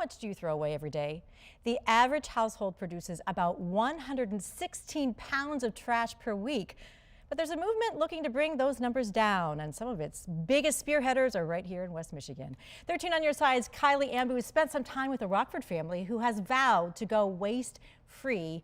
How much do you throw away every day? The average household produces about 116 pounds of trash per week. But there's a movement looking to bring those numbers down, and some of its biggest spearheaders are right here in West Michigan. 13 on your side's Kylie Ambu spent some time with the Rockford family who has vowed to go waste-free,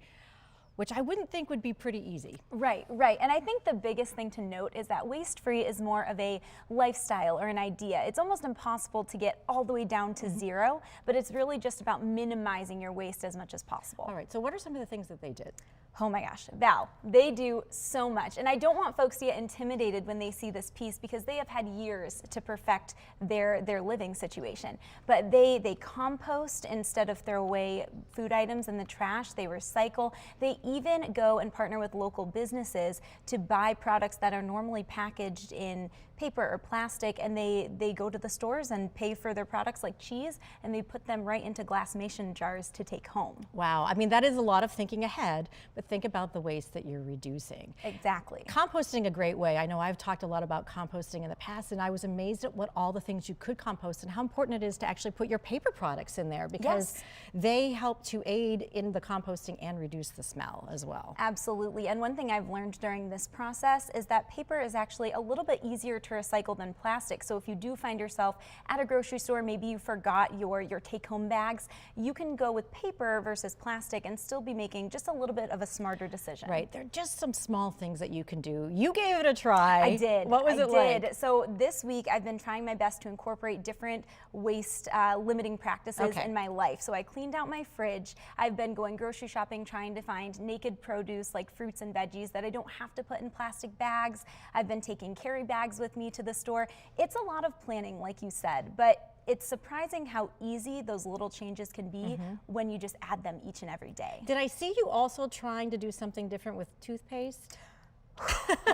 which I wouldn't think would be pretty easy. Right. And I think the biggest thing to note is that waste-free is more of a lifestyle or an idea. It's almost impossible to get all the way down to zero, but it's really just about minimizing your waste as much as possible. All right, so what are some of the things that they did? Oh my gosh, Val, they do so much. And I don't want folks to get intimidated when they see this piece because they have had years to perfect their living situation. But they compost instead of throw away food items in the trash. They recycle. They even go and partner with local businesses to buy products that are normally packaged in paper or plastic, and they go to the stores and pay for their products like cheese, and they put them right into glass mason jars to take home. Wow, I mean, that is a lot of thinking ahead, but think about the waste that you're reducing. Exactly. Composting a great way. I know I've talked a lot about composting in the past, and I was amazed at what all the things you could compost and how important it is to actually put your paper products in there because they help to aid in the composting and reduce the smell as well. Absolutely, and one thing I've learned during this process is that paper is actually a little bit easier to recycle than plastic. So if you do find yourself at a grocery store, maybe you forgot your take-home bags, you can go with paper versus plastic and still be making just a little bit of a smarter decision. Right, there are just some small things that you can do. You gave it a try. I did. What was it like? So this week I've been trying my best to incorporate different waste limiting practices in my life. So I cleaned out my fridge. I've been going grocery shopping trying to find naked produce like fruits and veggies that I don't have to put in plastic bags. I've been taking carry bags with me to the store. It's a lot of planning, like you said, but it's surprising how easy those little changes can be when you just add them each and every day. Did I see you also trying to do something different with toothpaste?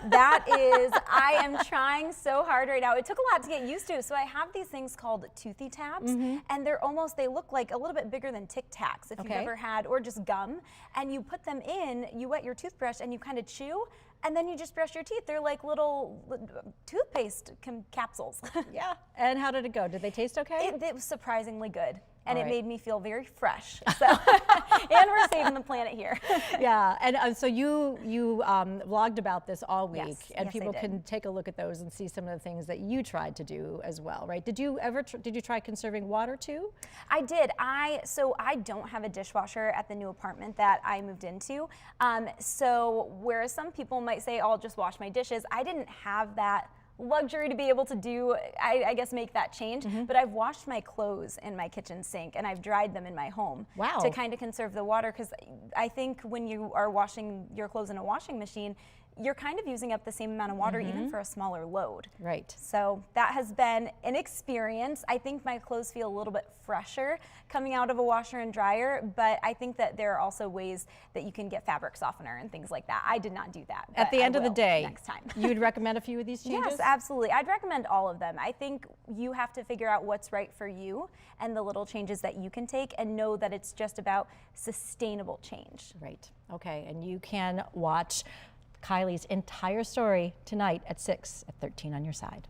That is, I am trying so hard right now. It took a lot to get used to. So I have these things called toothy tabs, and they look like a little bit bigger than Tic Tacs if you've ever had, or just gum. And you put them in, you wet your toothbrush and you kind of chew, and then you just brush your teeth. They're like little toothpaste capsules. Yeah, and how did it go? Did they taste okay? It was surprisingly good. And it made me feel very fresh. So, and we're saving the planet here. Yeah, and so you vlogged about this all week, and people can take a look at those and see some of the things that you tried to do as well, right? Did you try conserving water too? I did. So I don't have a dishwasher at the new apartment that I moved into. So whereas some people might say, I'll just wash my dishes, I didn't have that luxury to be able to do, I guess, make that change. But I've washed my clothes in my kitchen sink and I've dried them in my home to kind of conserve the water, because I think when you are washing your clothes in a washing machine, you're kind of using up the same amount of water even for a smaller load. Right. So that has been an experience. I think my clothes feel a little bit fresher coming out of a washer and dryer, but I think that there are also ways that you can get fabric softener and things like that. I did not do that. At the end of the day, next time. You would recommend a few of these changes? Yes, absolutely. I'd recommend all of them. I think you have to figure out what's right for you and the little changes that you can take, and know that it's just about sustainable change. Right. Okay, and you can watch Kylie's entire story tonight at 6 at 13 on your side.